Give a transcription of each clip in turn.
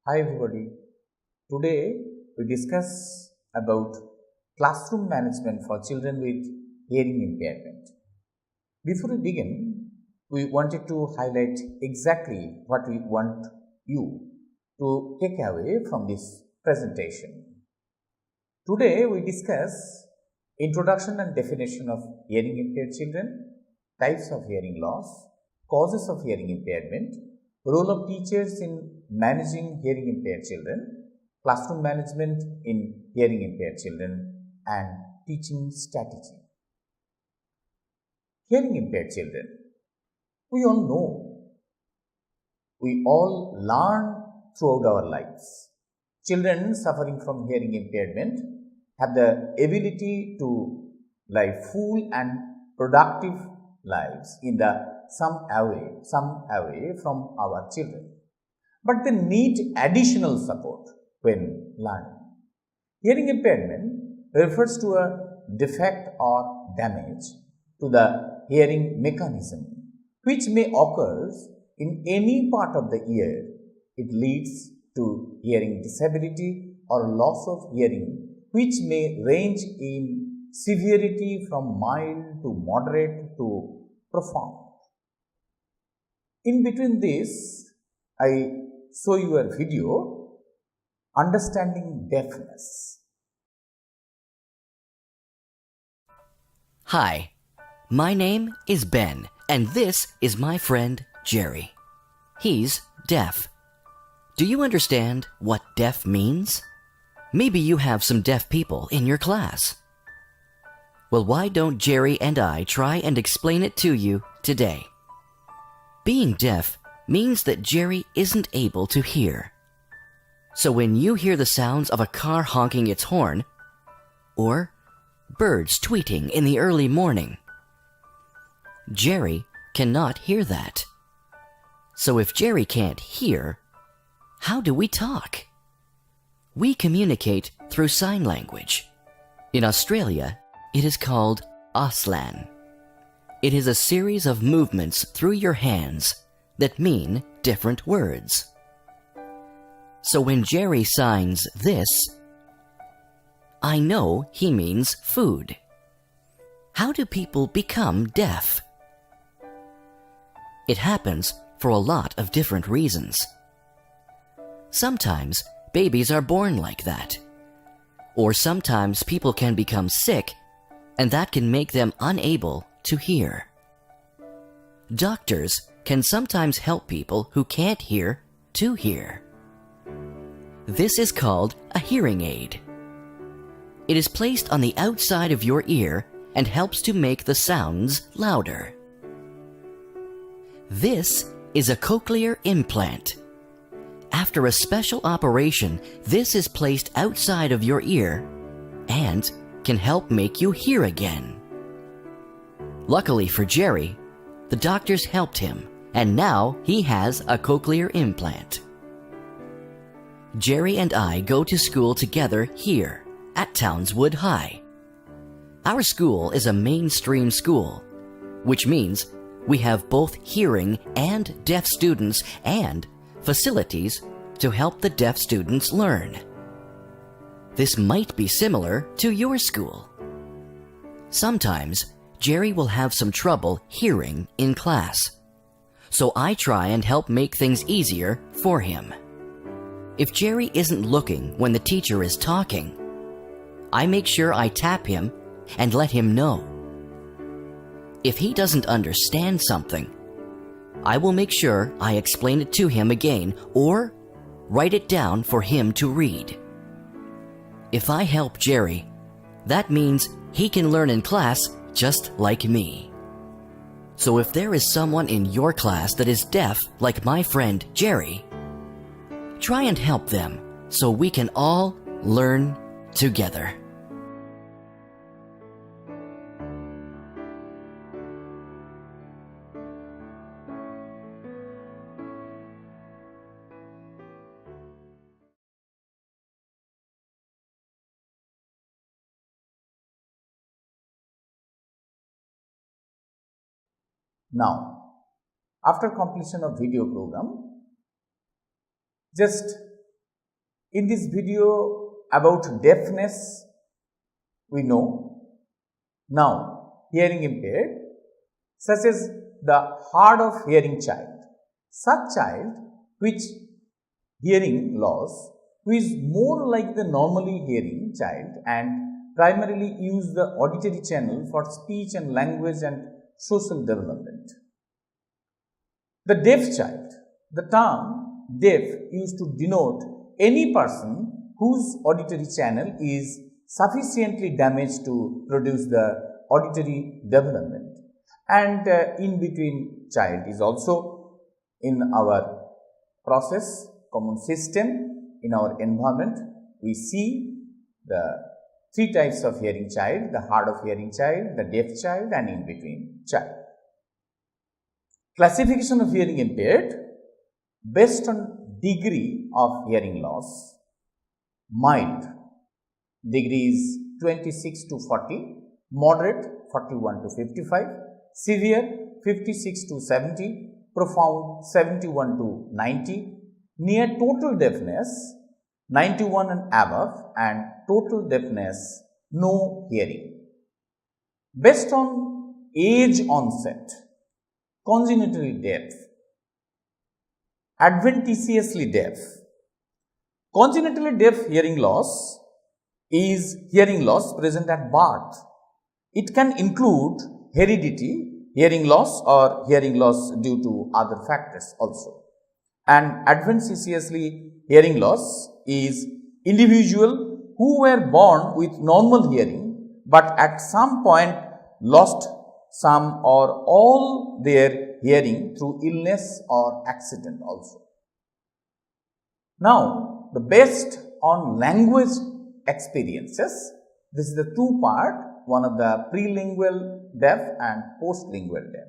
Hi everybody. Today we discuss about classroom management for children with hearing impairment. Before we begin, we wanted to highlight exactly what we want you to take away from this presentation. Today we discuss introduction and definition of hearing impaired children, types of hearing loss, causes of hearing impairment, role of teachers in managing hearing impaired children, classroom management in hearing impaired children, and teaching strategy. Hearing impaired children, we all know, we all learn throughout our lives. Children suffering from hearing impairment have the ability to live full and productive lives in some away from our children. But they need additional support when learning. Hearing impairment refers to a defect or damage to the hearing mechanism, which may occur in any part of the ear. It leads to hearing disability or loss of hearing, which may range in severity from mild to moderate to profound. In between this, I show you a video, Understanding Deafness. Hi, my name is Ben, and this is my friend Jerry. He's deaf. Do you understand what deaf means? Maybe you have some deaf people in your class. Well, why don't Jerry and I try and explain it to you today? Being deaf means that Jerry isn't able to hear. So when you hear the sounds of a car honking its horn, or birds tweeting in the early morning, Jerry cannot hear that. So if Jerry can't hear, how do we talk? We communicate through sign language. In Australia, it is called Auslan. It is a series of movements through your hands that mean different words. So when Jerry signs this, I know he means food. How do people become deaf? It happens for a lot of different reasons. Sometimes babies are born like that. Or sometimes people can become sick, and that can make them unable to hear. Doctors can sometimes help people who can't hear to hear. This is called a hearing aid. It is placed on the outside of your ear and helps to make the sounds louder. This is a cochlear implant. After a special operation, this is placed outside of your ear and can help make you hear again. Luckily for Jerry, the doctors helped him, and now he has a cochlear implant. Jerry and I go to school together here at Townswood High. Our school is a mainstream school, which means we have both hearing and deaf students and facilities to help the deaf students learn. This might be similar to your school. Sometimes Jerry will have some trouble hearing in class, so I try and help make things easier for him. If Jerry isn't looking when the teacher is talking, I make sure I tap him and let him know. If he doesn't understand something, I will make sure I explain it to him again or write it down for him to read. If I help Jerry, that means he can learn in class just like me. So if there is someone in your class that is deaf like my friend Jerry, try and help them so we can all learn together. Now, after completion of video program, just in this video about deafness, we know. Now, hearing impaired, such as the hard of hearing child, such child which hearing loss, who is more like the normally hearing child and primarily use the auditory channel for speech and language and social development. The deaf child, the term deaf used to denote any person whose auditory channel is sufficiently damaged to produce the auditory development, and in between child is also in our process, common system, in our environment. We see the three types of hearing child: the hard of hearing child, the deaf child, and in between child. Classification of hearing impaired based on degree of hearing loss: mild, degree is 26 to 40, moderate 41 to 55, severe 56 to 70, profound 71 to 90, near total deafness 91 and above, and total deafness no hearing. Based on age onset: congenitally deaf, adventitiously deaf. Congenitally deaf hearing loss is hearing loss present at birth. It can include heredity, hearing loss, or hearing loss due to other factors also. And adventitiously hearing loss is individual who were born with normal hearing but at some point lost some or all their hearing through illness or accident also. Now, the based on language experiences, this is the two part, one of the prelingual deaf and postlingual deaf.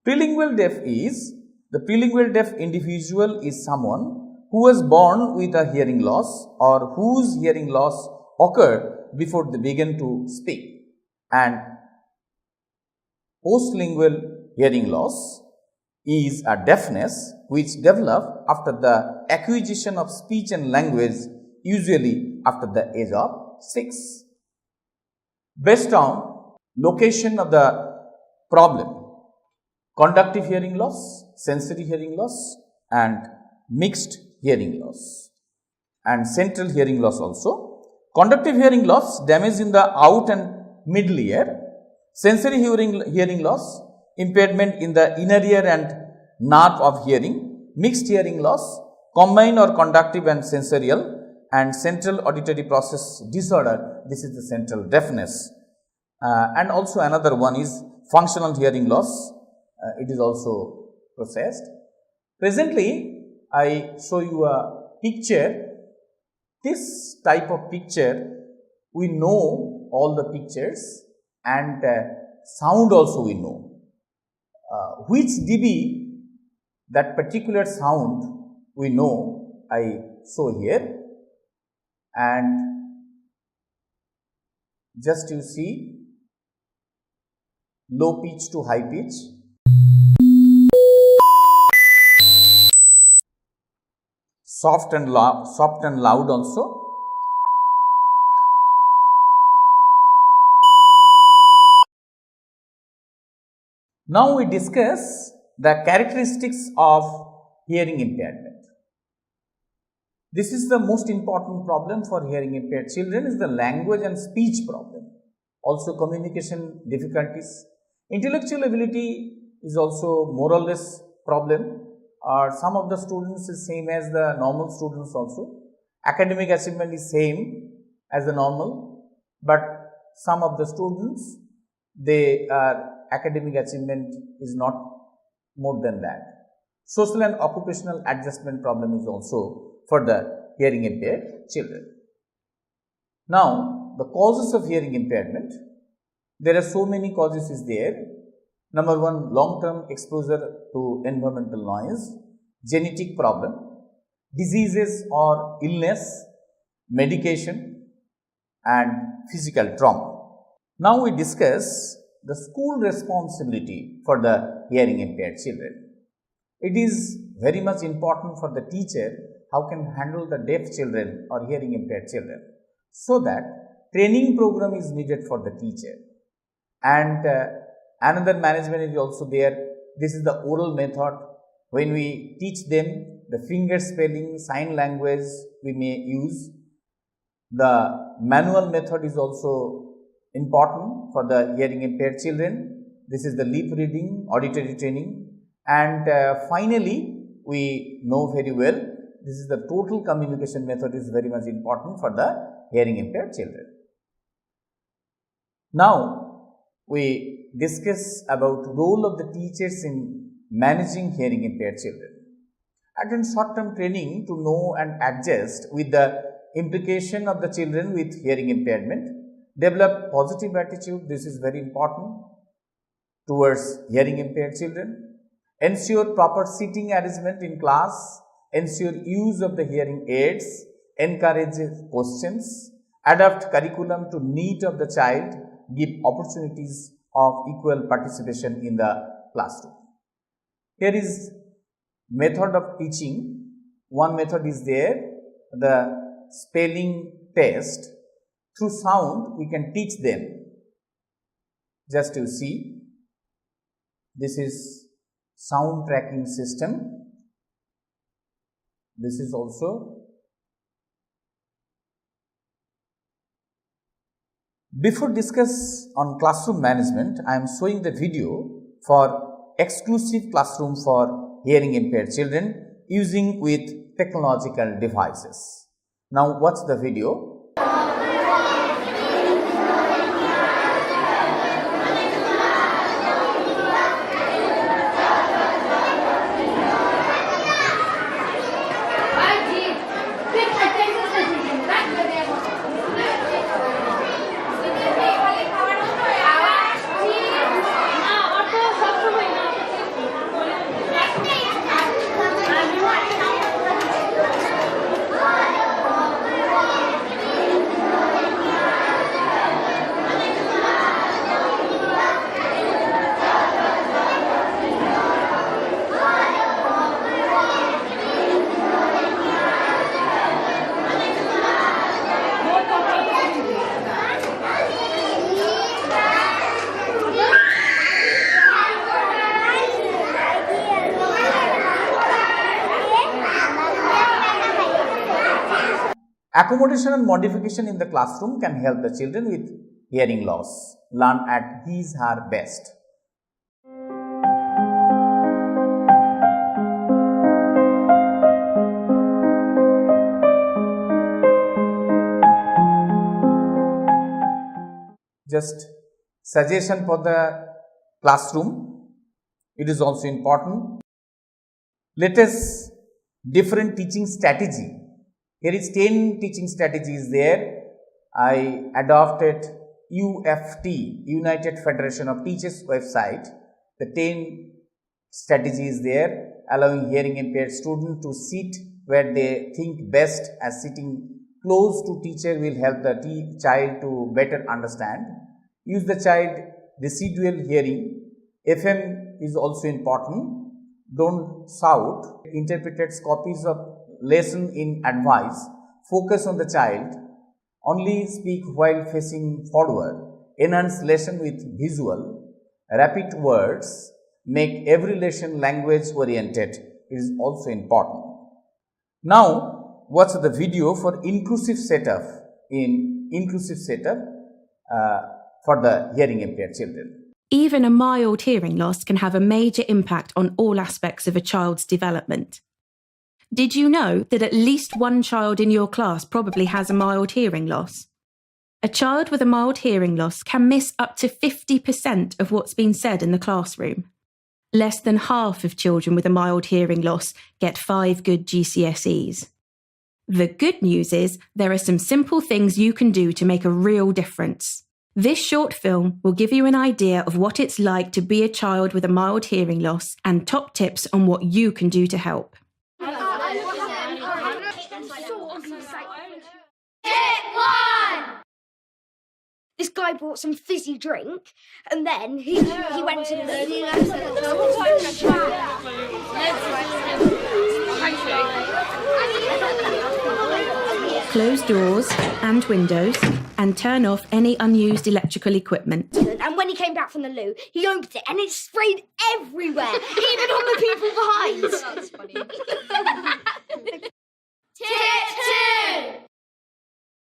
Prelingual deaf is, the prelingual deaf individual is someone who was born with a hearing loss or whose hearing loss occurred before they began to speak, and postlingual hearing loss is a deafness which develop after the acquisition of speech and language, usually after the age of 6. Based on location of the problem: conductive hearing loss, sensory hearing loss, and mixed hearing loss, and central hearing loss also. Conductive hearing loss, damage in the out and middle ear. Sensory hearing loss, impairment in the inner ear and nerve of hearing. Mixed hearing loss, combined or conductive and sensorial. And central auditory process disorder, this is the central deafness. And also another one is functional hearing loss, it is also processed. Presently, I show you a picture. This type of picture, we know all the pictures, and sound also we know. Which dB that particular sound we know, I show here. And just you see, low pitch to high pitch, soft and loud also. Now we discuss the characteristics of hearing impairment. This is the most important problem for hearing impaired children, is the language and speech problem. Also communication difficulties. Intellectual ability is also more or less problem. Some of the students is same as the normal students also. Academic achievement is same as the normal, but some of the students, academic achievement is not more than that. Social and occupational adjustment problem is also for the hearing impaired children. Now, the causes of hearing impairment, there are so many causes is there. Number one, long-term exposure to environmental noise, genetic problem, diseases or illness, medication, and physical trauma. Now we discuss the school responsibility for the hearing impaired children. It is very much important for the teacher how can handle the deaf children or hearing impaired children. So that training program is needed for the teacher. And another management is also there. This is the oral method. When we teach them the finger spelling, sign language we may use. The manual method is also important for the hearing impaired children. This is the lip reading, auditory training, and finally we know very well this is the total communication method is very much important for the hearing impaired children. Now we discuss about role of the teachers in managing hearing impaired children. Attend short-term training to know and adjust with the implication of the children with hearing impairment. Develop positive attitude, this is very important towards hearing impaired children. Ensure proper seating arrangement in class. Ensure use of the hearing aids. Encourage questions. Adapt curriculum to need of the child. Give opportunities of equal participation in the classroom. Here is method of teaching. One method is there, the spelling test. Through sound, we can teach them. Just to see, this is sound tracking system. This is also. Before discuss on classroom management, I am showing the video for exclusive classroom for hearing impaired children using with technological devices. Now watch the video. Accommodation and modification in the classroom can help the children with hearing loss learn at his/her best. Just suggestion for the classroom, it is also important. Let us different teaching strategy. Here is 10 teaching strategies there. I adopted UFT, United Federation of Teachers website. The 10 strategies there, allowing hearing impaired students to sit where they think best, as sitting close to teacher will help the child to better understand. Use the child residual hearing. FM is also important. Don't shout. Interpreted copies of lesson in advice. Focus on the child. Only speak while facing forward. Enhance lesson with visual. Rapid words. Make every lesson language oriented. Is also important. Now watch the video for inclusive setup for the hearing impaired children. Even a mild hearing loss can have a major impact on all aspects of a child's development. Did you know that at least one child in your class probably has a mild hearing loss? A child with a mild hearing loss can miss up to 50% of what's been said in the classroom. Less than half of children with a mild hearing loss get 5 good GCSEs. The good news is there are some simple things you can do to make a real difference. This short film will give you an idea of what it's like to be a child with a mild hearing loss and top tips on what you can do to help. This guy bought some fizzy drink, and then he went to the Close doors and windows and turn off any unused electrical equipment. And when he came back from the loo, he opened it and it sprayed everywhere, even on the people behind. That's funny. Tip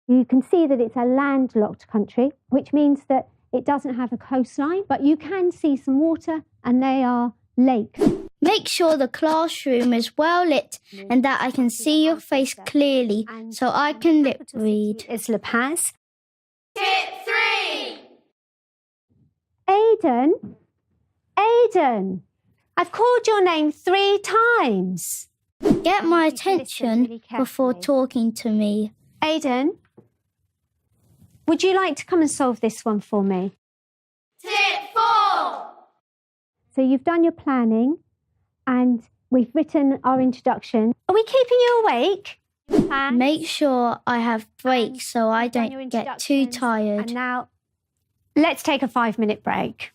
2! You can see that it's a landlocked country, which means that it doesn't have a coastline, but you can see some water and they are lakes. Make sure the classroom is well lit and that I can see your face clearly so I can lip read. It's La Paz. Tip 3! Aidan, I've called your name 3 times. Get my attention before talking to me. Aidan, would you like to come and solve this one for me? Tip 4! So you've done your planning and we've written our introduction. Are we keeping you awake? Make sure I have breaks so I don't get too tired. And now, let's take a 5-minute break.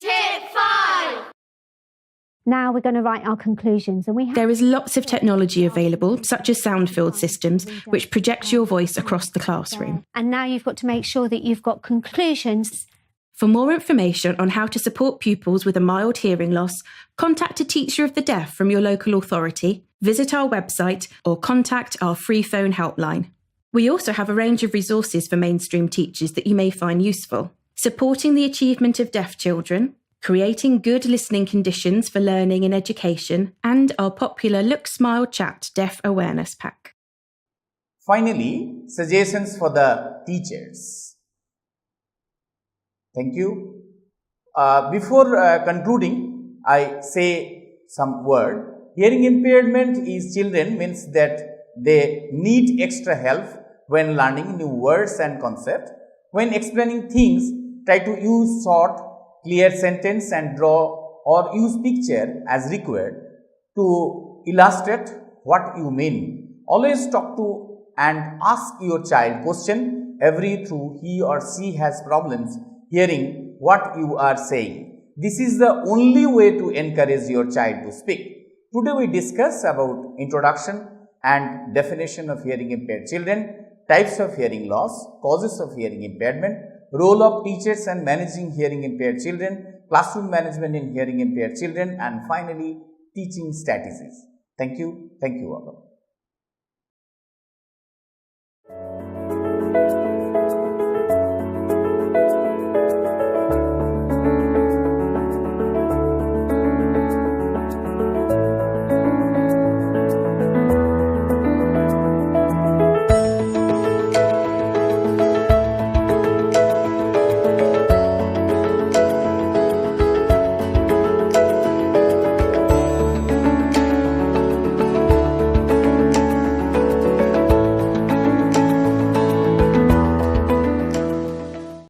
Tip 5! Now we're going to write our conclusions. And There is lots of technology available, such as sound-filled systems, which project your voice across the classroom. And now you've got to make sure that you've got conclusions. For more information on how to support pupils with a mild hearing loss, contact a teacher of the deaf from your local authority, visit our website, or contact our free phone helpline. We also have a range of resources for mainstream teachers that you may find useful, supporting the achievement of deaf children, creating good listening conditions for learning and education, and our popular Look, Smile, Chat Deaf Awareness Pack. Finally, suggestions for the teachers. Thank you. Before concluding, I say some word. Hearing impairment is children means that they need extra help when learning new words and concepts. When explaining things, try to use short, clear sentence and draw or use picture as required to illustrate what you mean. Always talk to and ask your child question every through he or she has problems hearing what you are saying. This is the only way to encourage your child to speak. Today we discuss about introduction and definition of hearing impaired children, types of hearing loss, causes of hearing impairment, role of teachers and managing hearing impaired children, classroom management in hearing impaired children, and finally teaching strategies. Thank you all.